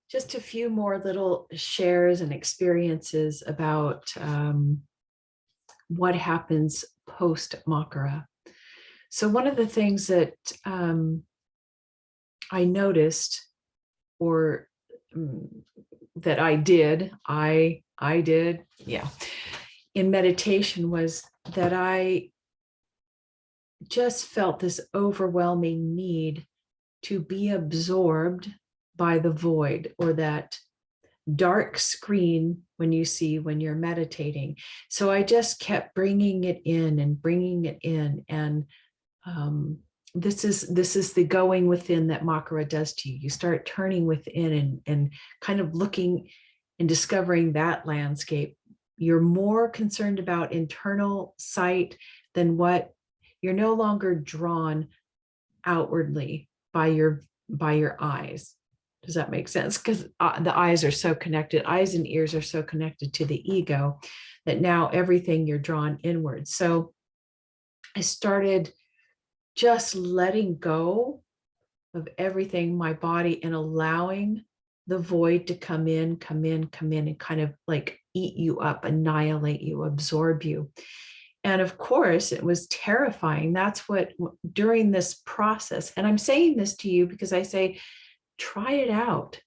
just a few more little shares and experiences about what happens post Makara. So one of the things that I noticed, or that I did, yeah, in meditation, was that I just felt this overwhelming need to be absorbed by the void, or that dark screen when you're meditating. So I just kept bringing it in and bringing it in, and this is the going within that Makara does to you. You start turning within and kind of looking and discovering that landscape. You're more concerned about internal sight than what you're no longer drawn outwardly by your eyes. Does that make sense? Because the eyes are so connected. Eyes and ears are so connected to the ego that now everything you're drawn inward. So I started just letting go of everything, my body, and allowing the void to come in, and kind of like eat you up, annihilate you, absorb you. And of course, it was terrifying. That's what, during this process, and I'm saying this to you because I say, try it out,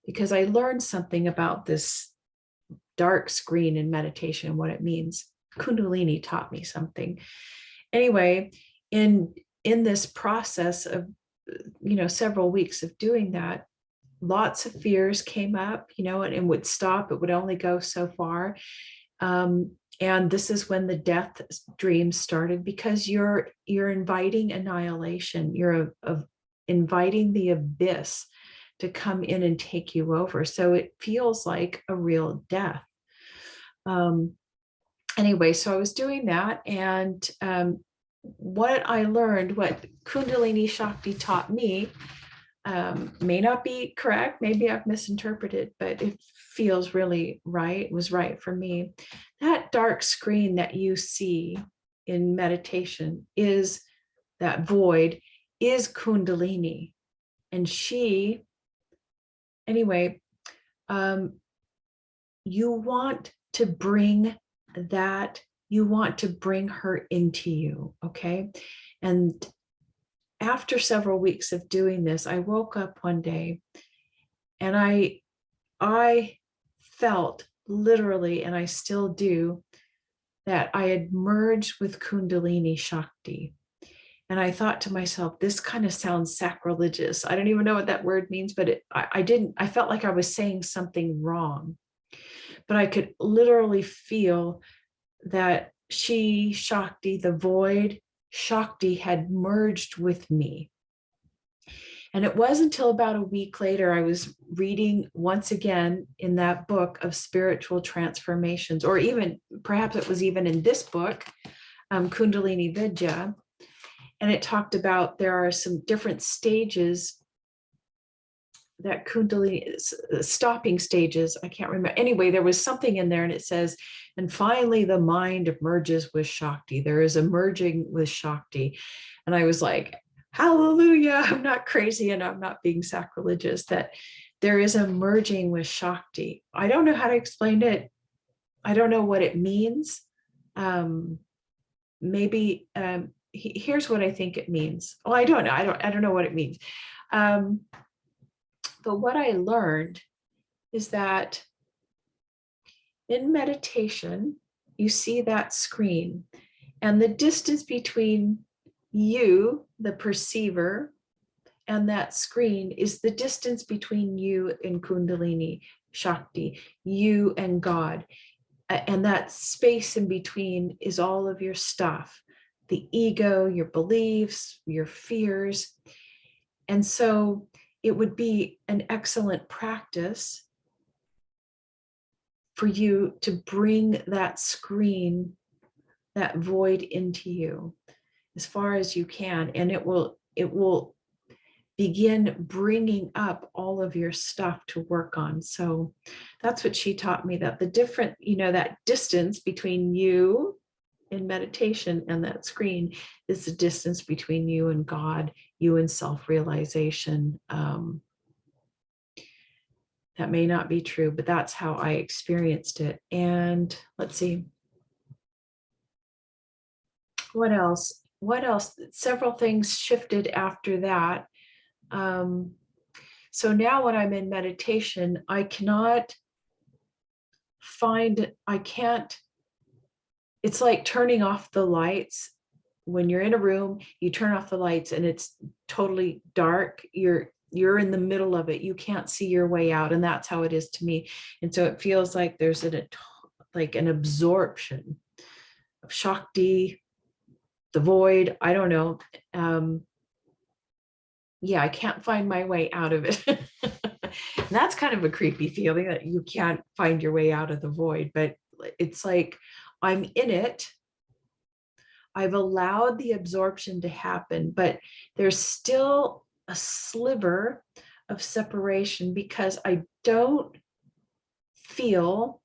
because I learned something about this dark screen in meditation, what it means. Kundalini taught me something. Anyway, in this process of, several weeks of doing that, lots of fears came up, and would stop. It would only go so far. And this is when the death dreams started, because you're inviting annihilation. You're inviting the abyss to come in and take you over. So it feels like a real death. Anyway, so I was doing that, and what I learned, what Kundalini Shakti taught me, may not be correct. Maybe I've misinterpreted, but it feels really right. It was right for me. That dark screen that you see in meditation is that void, is Kundalini. And she, anyway, you want to bring that, you want to bring her into you, okay? And after several weeks of doing this, I woke up one day and I felt literally, and I still do, that I had merged with Kundalini Shakti. And I thought to myself, this kind of sounds sacrilegious. I don't even know what that word means, but I felt like I was saying something wrong. But I could literally feel that she, Shakti, the void, Shakti, had merged with me. And it wasn't until about a week later, I was reading once again in that book of spiritual transformations, or even perhaps it was even in this book, Kundalini Vidya. And it talked about there are some different stages that Kundalini, stopping stages. I can't remember. Anyway, there was something in there, and it says, and finally the mind merges with Shakti. There is a merging with Shakti. And I was like, hallelujah, I'm not crazy and I'm not being sacrilegious, that there is a merging with Shakti. I don't know how to explain it. I don't know what it means. Maybe here's what I think it means. Oh, I don't know. I don't know what it means. But what I learned is that in meditation, you see that screen, and the distance between you, the perceiver, and that screen is the distance between you and Kundalini Shakti, you and God. And that space in between is all of your stuff, the ego, your beliefs, your fears. And so it would be an excellent practice for you to bring that screen, that void, into you as far as you can, and it will begin bringing up all of your stuff to work on. So that's what she taught me, that the different, that distance between you in meditation and that screen is the distance between you and God, you and self-realization. That may not be true, but that's how I experienced it. And let's see, what else? What else? Several things shifted after that. So now when I'm in meditation, I cannot I can't, it's like turning off the lights. When you're in a room, you turn off the lights and it's totally dark. You're in the middle of it. You can't see your way out. And that's how it is to me. And so it feels like there's like an absorption of Shakti, the void. I don't know. Yeah, I can't find my way out of it. And that's kind of a creepy feeling that you can't find your way out of the void, but it's like I'm in it. I've allowed the absorption to happen, but there's still a sliver of separation because I don't feel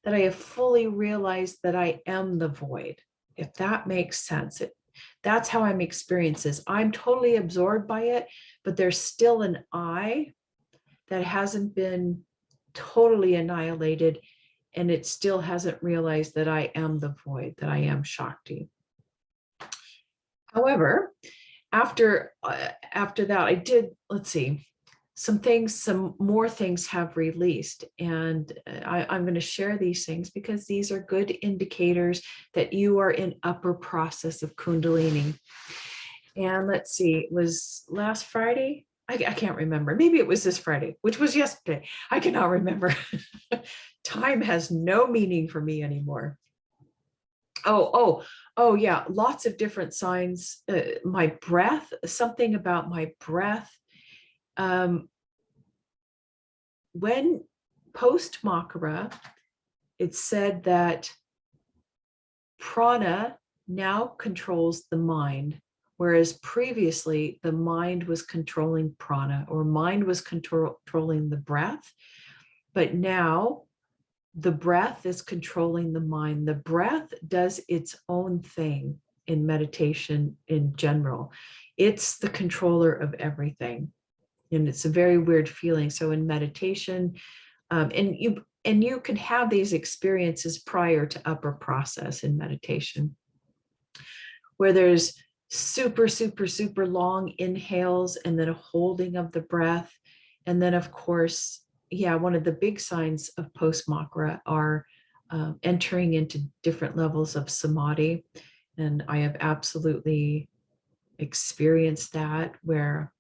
that I have fully realized that I am the void, if that makes sense. That's how I'm experiencing this. I'm totally absorbed by it, but there's still an I that hasn't been totally annihilated, and it still hasn't realized that I am the void, that I am Shakti. However, after that, I did, let's see, some more things have released, and I'm going to share these things because these are good indicators that you are in upper process of Kundalini. And let's see, it was last Friday. I can't remember. Maybe it was this Friday, which was yesterday. I cannot remember. Time has no meaning for me anymore. Oh, yeah. Lots of different signs. My breath, something about my breath. When post Makara, it said that prana now controls the mind, whereas previously the mind was controlling prana, or mind was controlling the breath. But now the breath is controlling the mind. The breath does its own thing in meditation in general. It's the controller of everything. And it's a very weird feeling. So in meditation, and you can have these experiences prior to upper process in meditation, where there's super, super, super long inhales and then a holding of the breath. And then, of course, yeah, one of the big signs of post-Makara are entering into different levels of samadhi. And I have absolutely experienced that, where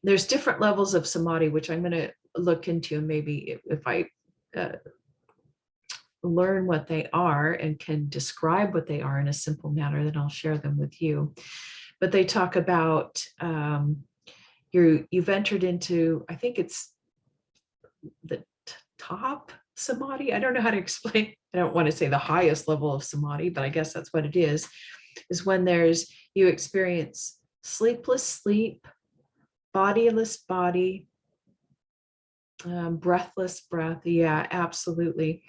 there's different levels of samadhi, which I'm going to look into, and maybe if I learn what they are and can describe what they are in a simple manner, then I'll share them with you. But they talk about you've entered into, I think it's the top samadhi. I don't know how to explain. I don't want to say the highest level of samadhi, but I guess that's what it is when you experience sleepless sleep, bodiless body, breathless breath. Yeah, absolutely.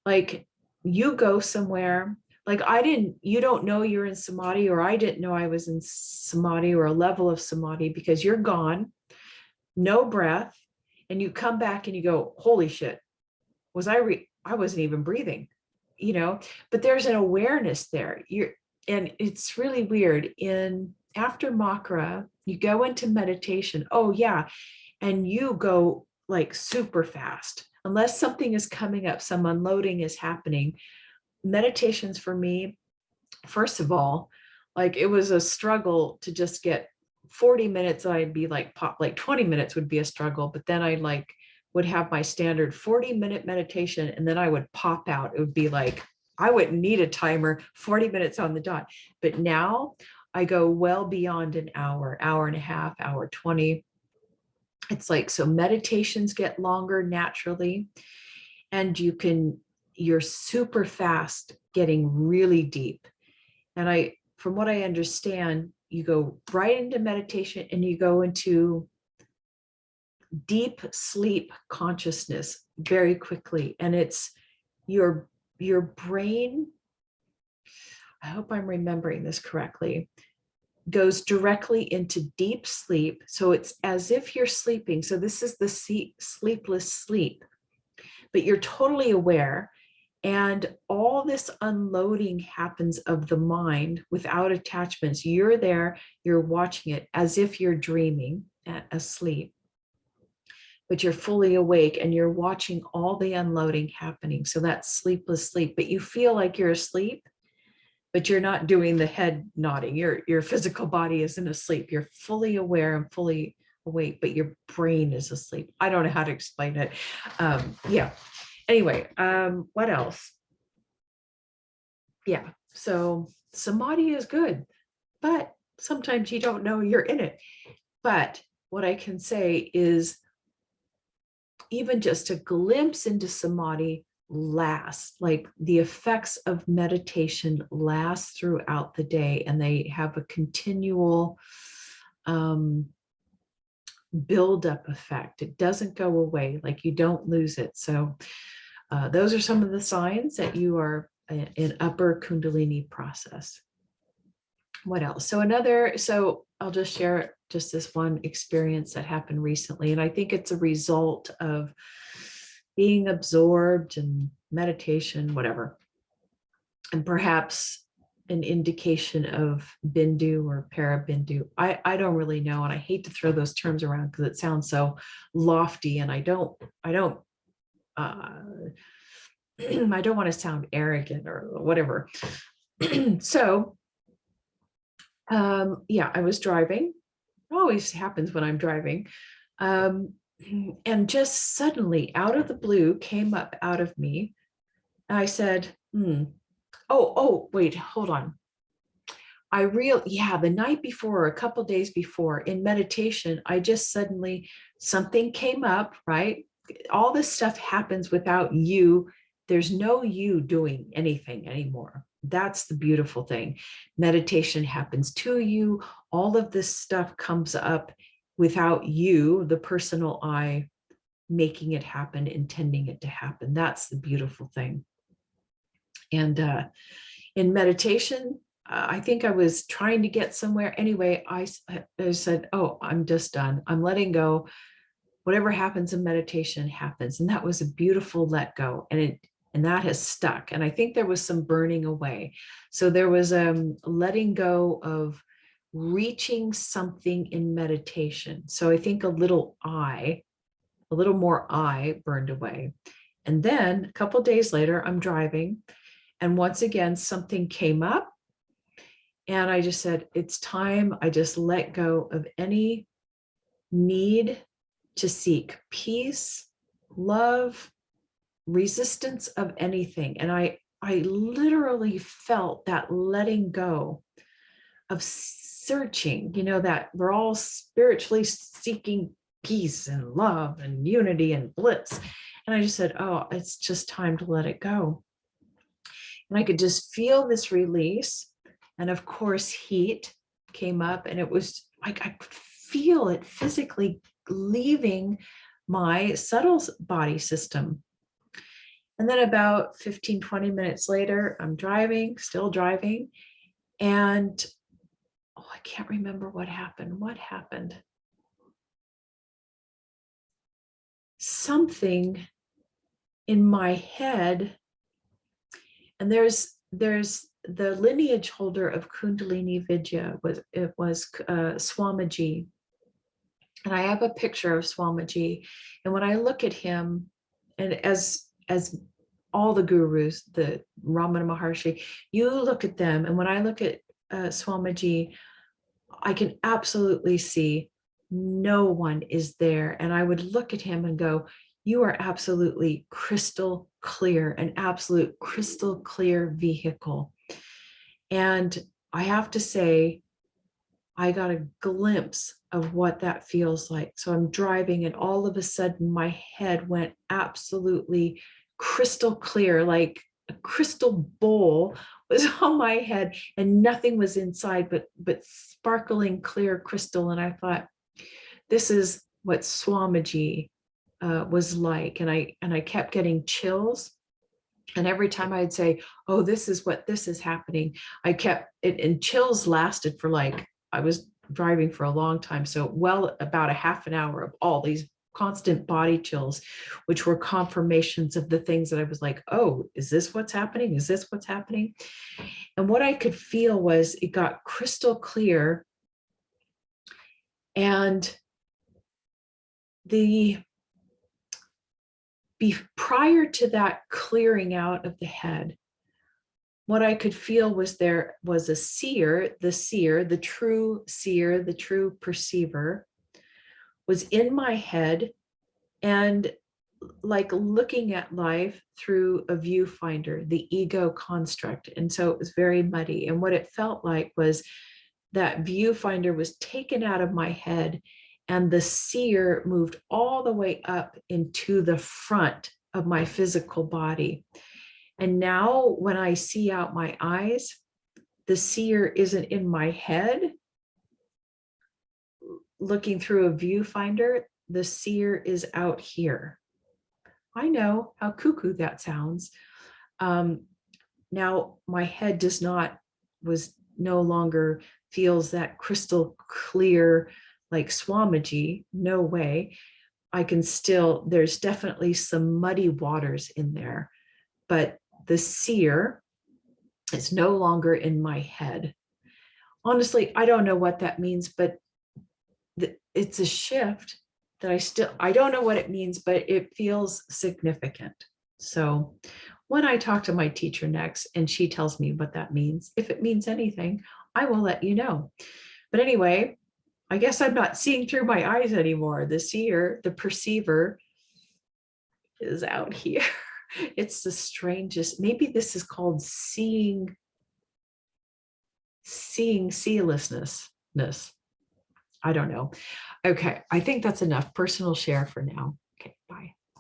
Like you go somewhere, like you don't know you're in samadhi, or I didn't know I was in samadhi or a level of samadhi, because you're gone, no breath, and you come back and you go, holy shit, I wasn't even breathing, but there's an awareness there. And it's really weird. After Makara, you go into meditation. Oh yeah. And you go like super fast, unless something is coming up, some unloading is happening. Meditations for me, first of all, like it was a struggle to just get 40 minutes. I'd be like 20 minutes would be a struggle, but then I would have my standard 40-minute meditation, and then I would pop out. It would be like, I wouldn't need a timer, 40 minutes on the dot. But now I go well beyond an hour, hour and a half, hour 20. It's like, so meditations get longer naturally, and you're super fast getting really deep. And from what I understand, you go right into meditation and you go into deep sleep consciousness very quickly. And it's your brain, I hope I'm remembering this correctly. goes directly into deep sleep. So it's as if you're sleeping. So this is the sleepless sleep, but you're totally aware. And all this unloading happens of the mind without attachments. You're there, you're watching it as if you're dreaming, asleep, but you're fully awake and you're watching all the unloading happening. So that's sleepless sleep, but you feel like you're asleep, but you're not doing the head nodding. Your physical body isn't asleep. You're fully aware and fully awake, but your brain is asleep. I don't know how to explain it. Yeah. Anyway, what else? Yeah. So samadhi is good, but sometimes you don't know you're in it. But what I can say is even just a glimpse into samadhi lasts, like the effects of meditation last throughout the day, and they have a continual build-up effect. It doesn't go away, like you don't lose it. So those are some of the signs that you are in upper Kundalini process. What else? So I'll just share just this one experience that happened recently. And I think it's a result of being absorbed in meditation, whatever. And perhaps an indication of bindu or parabindu. I don't really know. And I hate to throw those terms around because it sounds so lofty. And I don't I don't want to sound arrogant or whatever. So yeah, I was driving. It always happens when I'm driving. And just suddenly out of the blue came up out of me. I said, oh, wait, hold on. The night before, or a couple days before in meditation, I just suddenly, something came up, right? All this stuff happens without you. There's no you doing anything anymore. That's the beautiful thing. Meditation happens to you. All of this stuff comes up without you, the personal I, making it happen, intending it to happen. That's the beautiful thing. And in meditation, I think I was trying to get somewhere. Anyway, I said, oh, I'm just done. I'm letting go. Whatever happens in meditation happens. And that was a beautiful let go. And that has stuck. And I think there was some burning away. So there was letting go of reaching something in meditation. So I think a little more I burned away. And then a couple of days later, I'm driving. And once again, something came up. And I just said, it's time. I just let go of any need to seek peace, love, resistance of anything. And I literally felt that letting go of searching, that we're all spiritually seeking peace and love and unity and bliss. And I just said, oh, it's just time to let it go. And I could just feel this release. And of course, heat came up, and it was like I could feel it physically leaving my subtle body system. And then about 15, 20 minutes later, I'm still driving. And I can't remember what happened. What happened? Something in my head, and there's the lineage holder of Kundalini Vidya was Swamiji. And I have a picture of Swamiji. And when I look at him, and as all the gurus, the Ramana Maharshi, you look at them, and when I look at Swamiji, I can absolutely see no one is there. And I would look at him and go, you are absolutely crystal clear, an absolute crystal clear vehicle. And I have to say, I got a glimpse of what that feels like. So I'm driving, and all of a sudden my head went absolutely crystal clear, like a crystal bowl was on my head, and nothing was inside but sparkling clear crystal. And I thought, this is what Swamiji was like. And I kept getting chills. And every time I'd say, oh, this is happening, I kept it, and chills lasted for like I was driving for a long time. So well, about a half an hour of all these constant body chills, which were confirmations of the things that I was like, oh, is this what's happening? Is this what's happening? And what I could feel was it got crystal clear. And prior to that clearing out of the head, what I could feel was there was a seer, the true seer, the true perceiver was in my head and like looking at life through a viewfinder, the ego construct. And so it was very muddy. And what it felt like was that viewfinder was taken out of my head and the seer moved all the way up into the front of my physical body. And now when I see out my eyes, the seer isn't in my head looking through a viewfinder. The seer is out here. I know how cuckoo that sounds. Now my head was no longer feels that crystal clear, like Swamiji, no way. I can still, there's definitely some muddy waters in there, but the seer is no longer in my head. Honestly, I don't know what that means, but it's a shift that I don't know what it means, but it feels significant. So when I talk to my teacher next and she tells me what that means, if it means anything, I will let you know. But anyway, I guess I'm not seeing through my eyes anymore. The seer, the perceiver is out here. It's the strangest, maybe this is called seeing seerlessness. I don't know. Okay, I think that's enough personal share for now.